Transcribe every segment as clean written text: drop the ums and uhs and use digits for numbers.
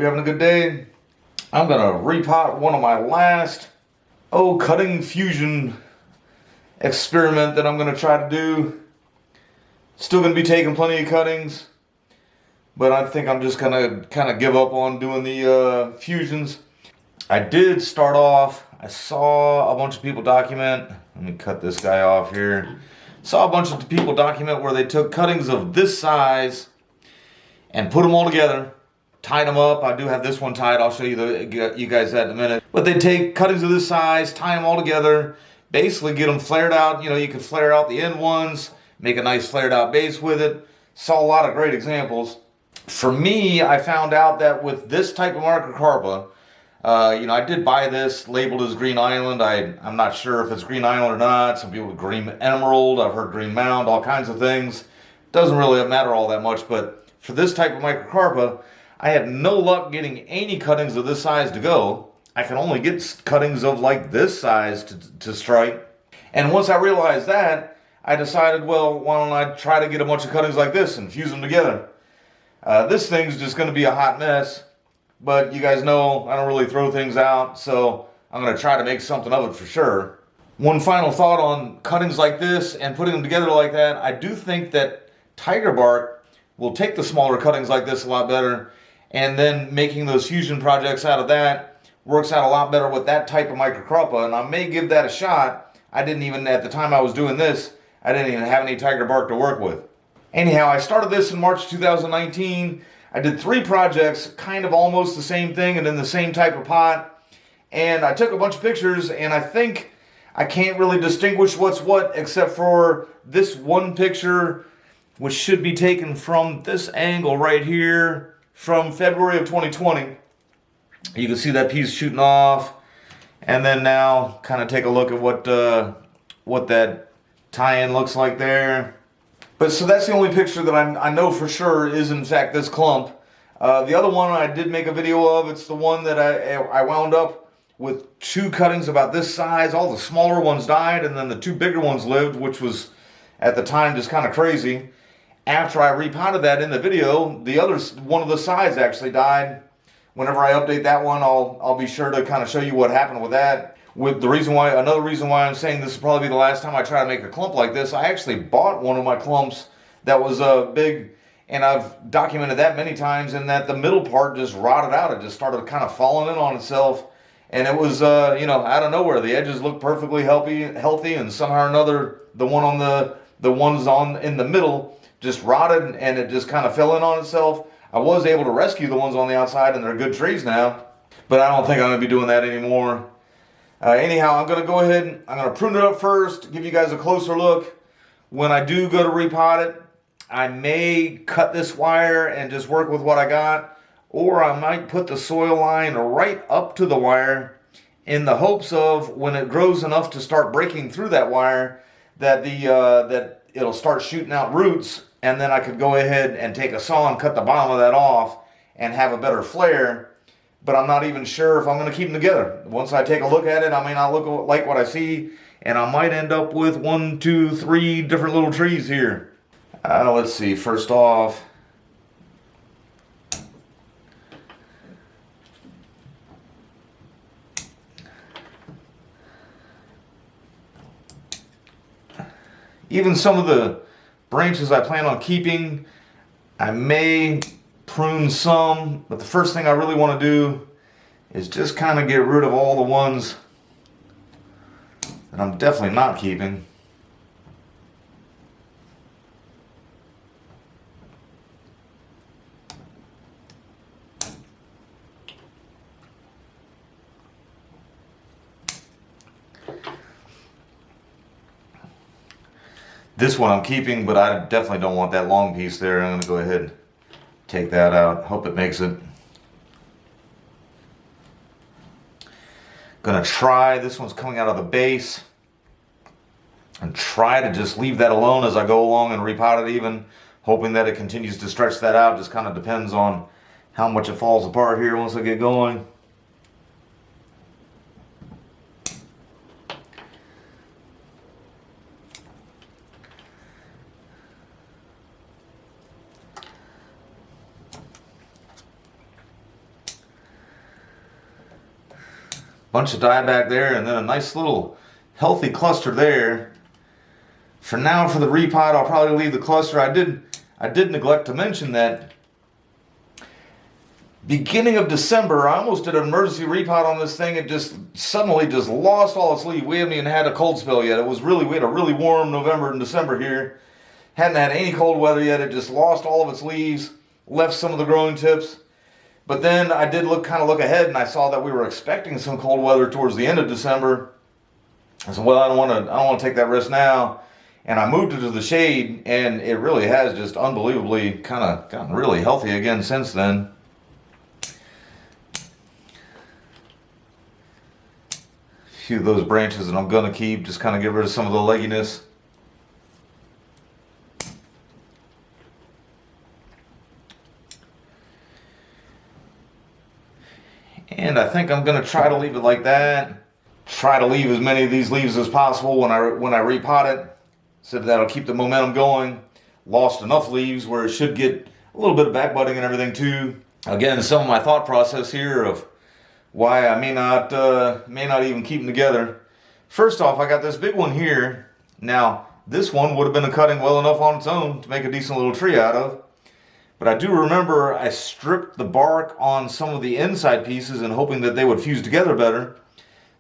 you're having a good day. I'm gonna repot one of my last, cutting fusion experiment that I'm gonna try to do. Still gonna be taking plenty of cuttings, but I think I'm just gonna kind of give up on doing the fusions. I did start off, I saw a bunch of people document, let me cut this guy off here. Saw a bunch of people document where they took cuttings of this size and put them all together, tied them up. I do have this one tied, I'll show you guys that in a minute. But they take cuttings of this size, tie them all together, basically get them flared out. You know, you can flare out the end ones, make a nice flared out base with it. Saw a lot of great examples. For me, I found out that with this type of Microcarpa, I did buy this labeled as Green Island. I'm not sure if it's Green Island or not. Some people Green Emerald. I've heard Green Mound, all kinds of things. Doesn't really matter all that much, but for this type of Microcarpa, I had no luck getting any cuttings of this size to go. I can only get cuttings of like this size to strike. And once I realized that, I decided, well, why don't I try to get a bunch of cuttings like this and fuse them together. This thing's just going to be a hot mess. But you guys know I don't really throw things out, so I'm going to try to make something of it for sure. One final thought on cuttings like this and putting them together like that. I do think that tiger bark will take the smaller cuttings like this a lot better, and then making those fusion projects out of that works out a lot better with that type of Microcarpa, and I may give that a shot. I didn't even, at the time I was doing this, I didn't even have any tiger bark to work with. Anyhow, I started this in March 2019. I did 3 projects, kind of almost the same thing and in the same type of pot. And I took a bunch of pictures, and I think I can't really distinguish what's what except for this one picture, which should be taken from this angle right here from February of 2020. You can see that piece shooting off. And then now kind of take a look at what that tie-in looks like there. But so that's the only picture that I know for sure is in fact this clump. The other one I did make a video of. It's the one that I wound up with 2 cuttings about this size. All the smaller ones died, and then the 2 bigger ones lived, which was at the time just kind of crazy. After I repotted that in the video, the other one of the sides actually died. Whenever I update that one, I'll be sure to kind of show you what happened with that. Another reason why I'm saying this will probably be the last time I try to make a clump like this, I actually bought one of my clumps that was big, and I've documented that many times, and that the middle part just rotted out. It just started kind of falling in on itself, and it was out of nowhere. The edges looked perfectly healthy, and somehow or another the ones in the middle just rotted, and it just kind of fell in on itself. I was able to rescue the ones on the outside, and they're good trees now, but I don't think I'm going to be doing that anymore. Anyhow, I'm going to go ahead, I'm going to prune it up first, give you guys a closer look. When I do go to repot it, I may cut this wire and just work with what I got, or I might put the soil line right up to the wire in the hopes of when it grows enough to start breaking through that wire that that it'll start shooting out roots, and then I could go ahead and take a saw and cut the bottom of that off and have a better flare. But I'm not even sure if I'm going to keep them together. Once I take a look at it, I may not look like what I see, and I might end up with 1, 2, 3 different little trees here. Let's see, first off, even some of the branches I plan on keeping, I may prune some, but the first thing I really want to do is just kind of get rid of all the ones that I'm definitely not keeping. This one I'm keeping, but I definitely don't want that long piece there. I'm going to go ahead and take that out. Hope it makes it. Gonna try, this one's coming out of the base, and try to just leave that alone as I go along and repot it even, hoping that it continues to stretch that out. Just kind of depends on how much it falls apart here once I get going. bunch of dieback there, and then a nice little healthy cluster there. For now, for the repot, I'll probably leave the cluster. I did neglect to mention that beginning of December, I almost did an emergency repot on this thing. It just suddenly just lost all its leaves. We haven't even had a cold spell yet. We had a really warm November and December here. Hadn't had any cold weather yet. It just lost all of its leaves, left some of the growing tips. But then I did look ahead, and I saw that we were expecting some cold weather towards the end of December. I said, well, I don't want to take that risk now. And I moved it to the shade, and it really has just unbelievably kind of gotten really healthy again since then. A few of those branches that I'm going to keep, just kind of get rid of some of the legginess. And I think I'm going to try to leave it like that. Try to leave as many of these leaves as possible when I repot it. So that'll keep the momentum going. Lost enough leaves where it should get a little bit of back budding and everything too. Again, some of my thought process here of why I may not even keep them together. First off, I got this big one here. Now, this one would have been a cutting well enough on its own to make a decent little tree out of. But I do remember I stripped the bark on some of the inside pieces and hoping that they would fuse together better.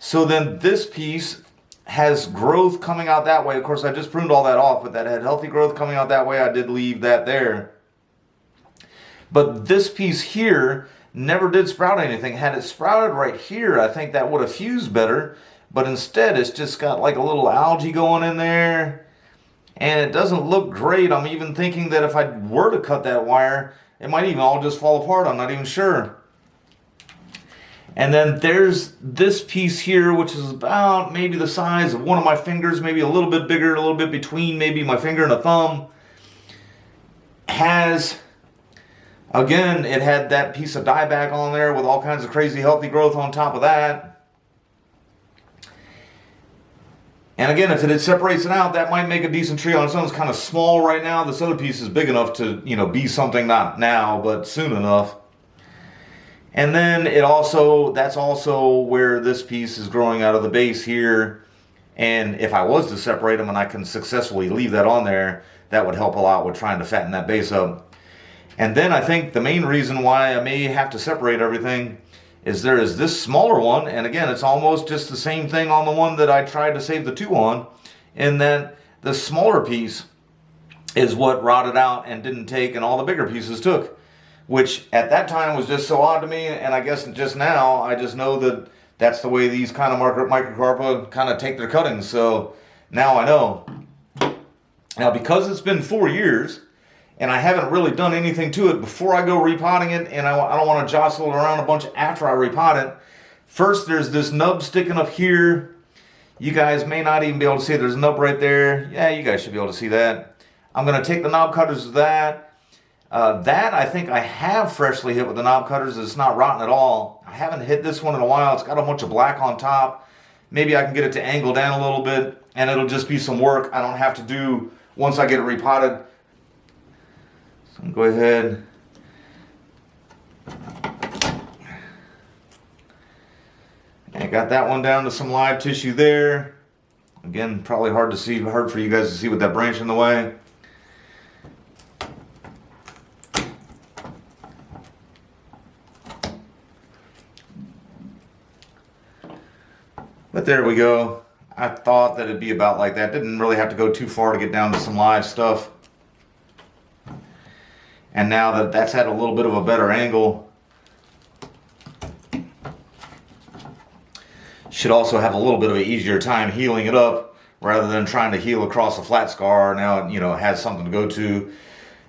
So then this piece has growth coming out that way. Of course, I just pruned all that off, but that had healthy growth coming out that way. I did leave that there. But this piece here never did sprout anything. Had it sprouted right here, I think that would have fused better. But instead, it's just got like a little algae going in there. And it doesn't look great. I'm even thinking that if I were to cut that wire, it might even all just fall apart. I'm not even sure. And then there's this piece here, which is about maybe the size of one of my fingers, maybe a little bit bigger, a little bit between maybe my finger and a thumb. Again, it had that piece of dieback on there with all kinds of crazy healthy growth on top of that. And again, if it separates it out, that might make a decent tree on its own. It's kind of small right now. This other piece is big enough to, be something, not now, but soon enough. And then that's also where this piece is growing out of the base here. And if I was to separate them and I can successfully leave that on there, that would help a lot with trying to fatten that base up. And then I think the main reason why I may have to separate everything is there is this smaller one. And again, it's almost just the same thing on the one that I tried to save the two on. In that the smaller piece is what rotted out and didn't take, and all the bigger pieces took. Which at that time was just so odd to me, and I guess just now I just know that that's the way these kind of Microcarpa kind of take their cuttings. So now I know. Now, because it's been 4 years and I haven't really done anything to it before I go repotting it, and I don't want to jostle it around a bunch after I repot it. First, there's this nub sticking up here. You guys may not even be able to see it. There's a nub right there. Yeah, you guys should be able to see that. I'm going to take the knob cutters of that. That I think I have freshly hit with the knob cutters. It's not rotten at all. I haven't hit this one in a while. It's got a bunch of black on top. Maybe I can get it to angle down a little bit, and it'll just be some work I don't have to do once I get it repotted. So I'm going to go ahead. And got that one down to some live tissue there. Again, probably hard for you guys to see with that branch in the way. But there we go. I thought that it'd be about like that. Didn't really have to go too far to get down to some live stuff. And now that that's had a little bit of a better angle, should also have a little bit of an easier time healing it up rather than trying to heal across a flat scar. Now it, has something to go to.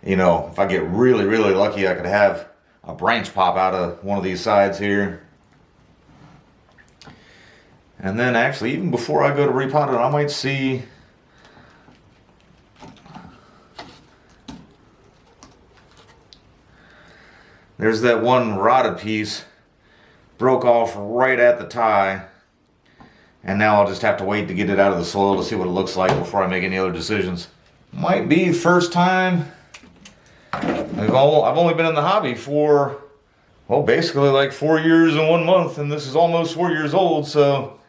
If I get really, really lucky, I could have a branch pop out of one of these sides here. And then actually, even before I go to repot it, I might see there's that one rotted piece broke off right at the tie. And now I'll just have to wait to get it out of the soil to see what it looks like before I make any other decisions. Might be first time. I've only been in the hobby for well, basically like 4 years and 1 month, and this is almost 4 years old, so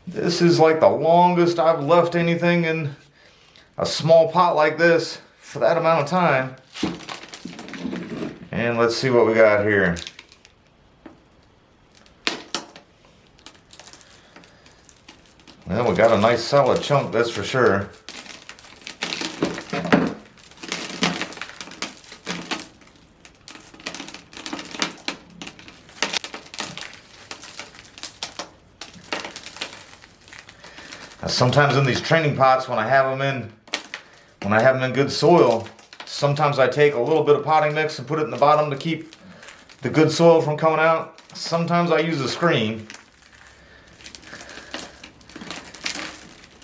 this is like the longest I've left anything in a small pot like this for that amount of time. And let's see what we got here. Well, we got a nice solid chunk, that's for sure. Now, sometimes in these training pots, when I have them in good soil, sometimes I take a little bit of potting mix and put it in the bottom to keep the good soil from coming out. Sometimes I use a screen.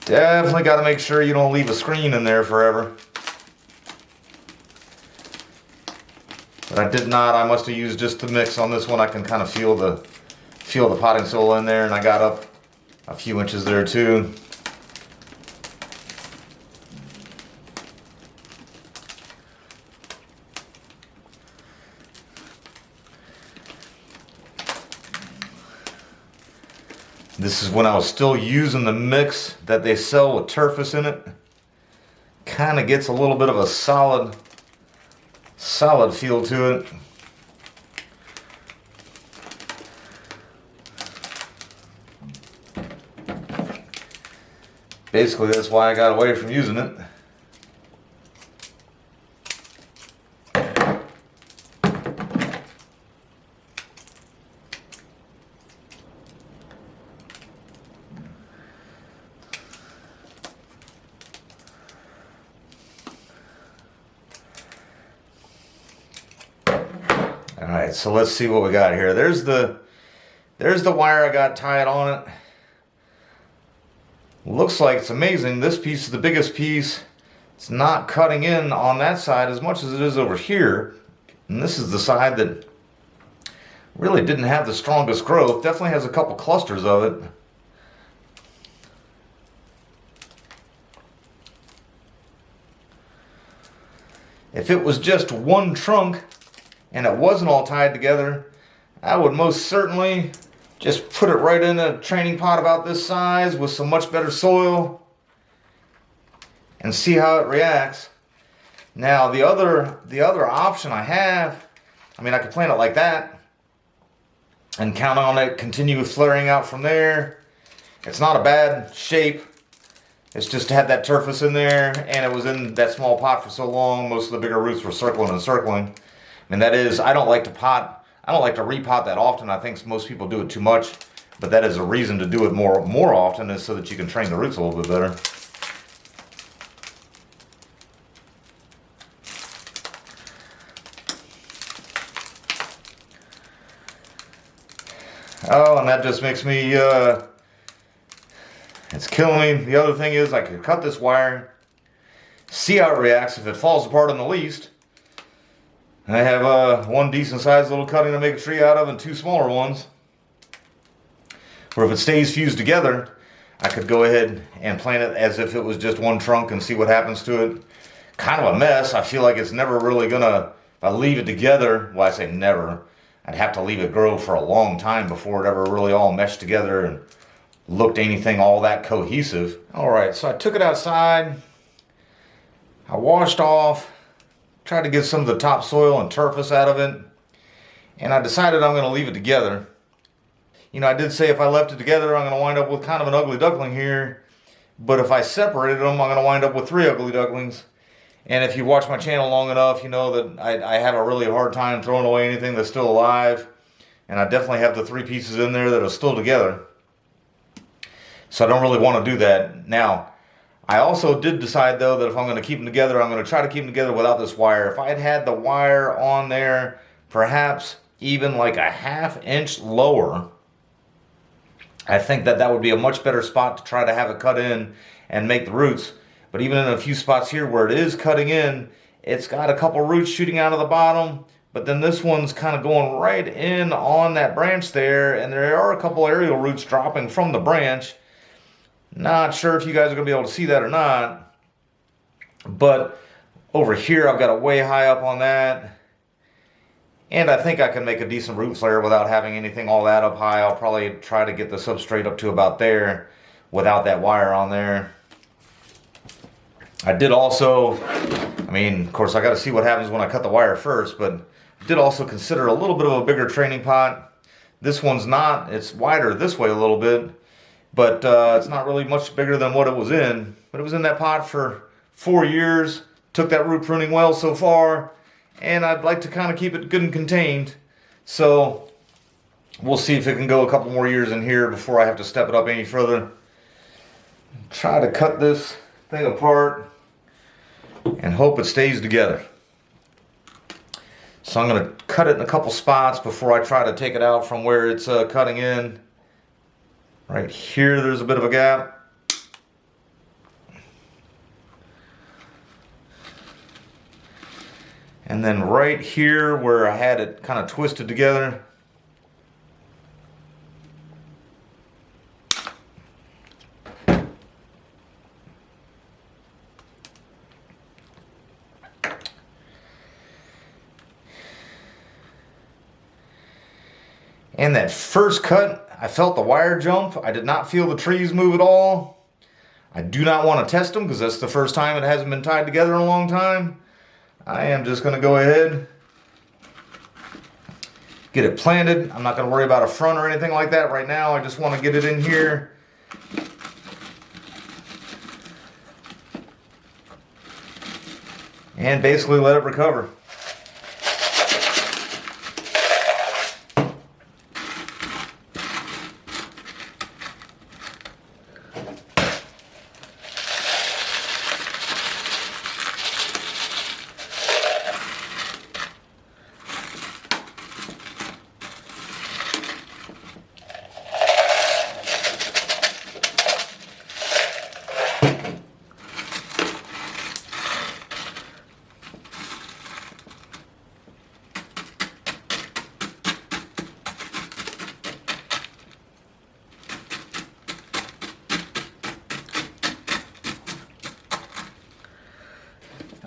Definitely got to make sure you don't leave a screen in there forever. But I did not. I must have used just the mix on this one. I can kind of feel the potting soil in there, and I got up a few inches there too. This is when I was still using the mix that they sell with turfus in it. Kind of gets a little bit of a solid feel to it. Basically, that's why I got away from using it. All right, so let's see what we got here. There's the wire I got tied on it. Looks like it's amazing. This piece is the biggest piece. It's not cutting in on that side as much as it is over here. And this is the side that really didn't have the strongest growth. Definitely has a couple clusters of it. If it was just one trunk and it wasn't all tied together, I would most certainly just put it right in a training pot about this size with some much better soil and see how it reacts. Now the other option I have, I mean, I could plant it like that and count on it continue flaring out from there. It's not a bad shape. It's just had that turfus in there, and it was in that small pot for so long. Most of the bigger roots were circling and circling. And that is, I don't like to repot that often. I think most people do it too much, but that is a reason to do it more often, is so that you can train the roots a little bit better. Oh, and that just makes me, it's killing me. The other thing is, I could cut this wire, see how it reacts. If it falls apart in the least, I have one decent sized little cutting to make a tree out of and two smaller ones. Or if it stays fused together, I could go ahead and plant it as if it was just one trunk and see what happens to it. Kind of a mess. I feel like it's never really gonna, if I leave it together, well, I say never, I'd have to leave it grow for a long time before it ever really all meshed together and looked anything all that cohesive. All right, so I took it outside, I washed off, tried to get some of the topsoil and turfus out of it, and I decided I'm gonna leave it together. You know, I did say if I left it together, I'm gonna wind up with kind of an ugly duckling here, but if I separated them, I'm gonna wind up with 3 ugly ducklings. And if you watch my channel long enough, you know that I have a really hard time throwing away anything that's still alive. And I definitely have the 3 pieces in there that are still together. So I don't really want to do that. Now, I also did decide though that if I'm going to keep them together, I'm going to try to keep them together without this wire. If I had the wire on there, perhaps even like a 1/2 inch lower, I think that would be a much better spot to try to have it cut in and make the roots. But even in a few spots here where it is cutting in, it's got a couple roots shooting out of the bottom, but then this one's kind of going right in on that branch there, and there are a couple aerial roots dropping from the branch. Not sure if you guys are going to be able to see that or not, but over here I've got it way high up on that, And I think I can make a decent root flare without having anything all that up high. I'll probably try to get the substrate up to about there without that wire on there. I did also, I mean, of course I got to see what happens when I cut the wire first, but I did also consider a little bit of a bigger training pot. This one's not, it's wider this way a little bit, but it's not really much bigger than what it was in. But it was in that pot for 4 years, took that root pruning well so far, and I'd like to kind of keep it good and contained. So we'll see if it can go a couple more years in here before I have to step it up any further. Try to cut this thing apart and hope it stays together. So I'm going to cut it in a couple spots before I try to take it out from where it's cutting in. Right here there's a bit of a gap. And then right here where I had it kind of twisted together. And that first cut, I felt the wire jump. I did not feel the trees move at all. I do not want to test them because that's the first time it hasn't been tied together in a long time. I am just going to go ahead, get it planted. I'm not going to worry about a front or anything like that right now. I just want to get it in here. And basically let it recover.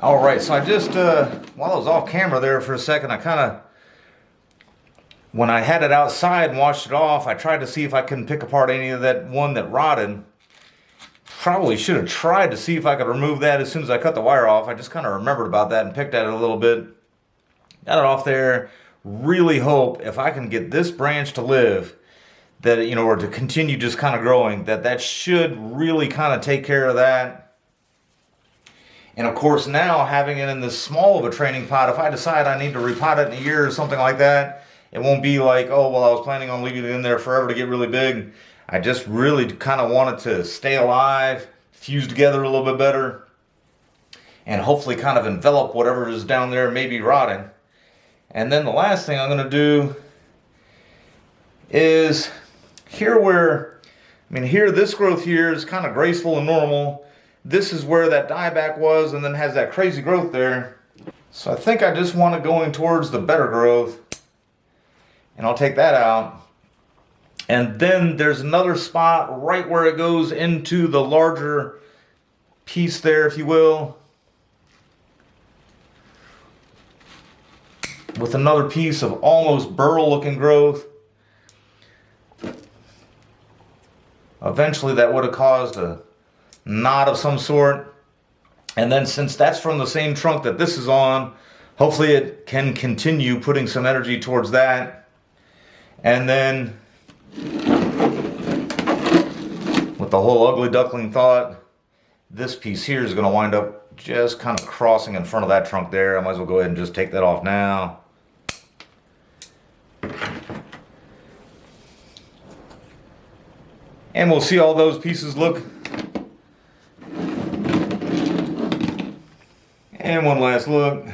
Alright, so I just, while I was off camera there for a second, I kind of, when I had it outside and washed it off, I tried to see if I couldn't pick apart any of that one that rotted. Probably should have tried to see if I could remove that as soon as I cut the wire off. I just kind of remembered about that and picked at it a little bit. Got it off there. Really hope if I can get this branch to live, that, you know, or to continue just kind of growing, that should really kind of take care of that. And of course now having it in this small of a training pot, if I decide I need to repot it in a year or something like that, it won't be like, oh, well, I was planning on leaving it in there forever to get really big. I just really kind of want it to stay alive, fuse together a little bit better, and hopefully kind of envelop whatever is down there maybe rotting. And then the last thing I'm going to do is here where, I mean, here this growth here is kind of graceful and normal. This is where that dieback was and then has that crazy growth there. So I think I just want it going towards the better growth. And I'll take that out. And then there's another spot right where it goes into the larger piece there, if you will. With another piece of almost burl looking growth. Eventually that would have caused a knot of some sort. And then since that's from the same trunk that this is on, hopefully it can continue putting some energy towards that. And then with the whole ugly duckling thought, this piece here is going to wind up just kind of crossing in front of that trunk there. I might as well go ahead and just take that off now. And we'll see all those pieces look. And one last look.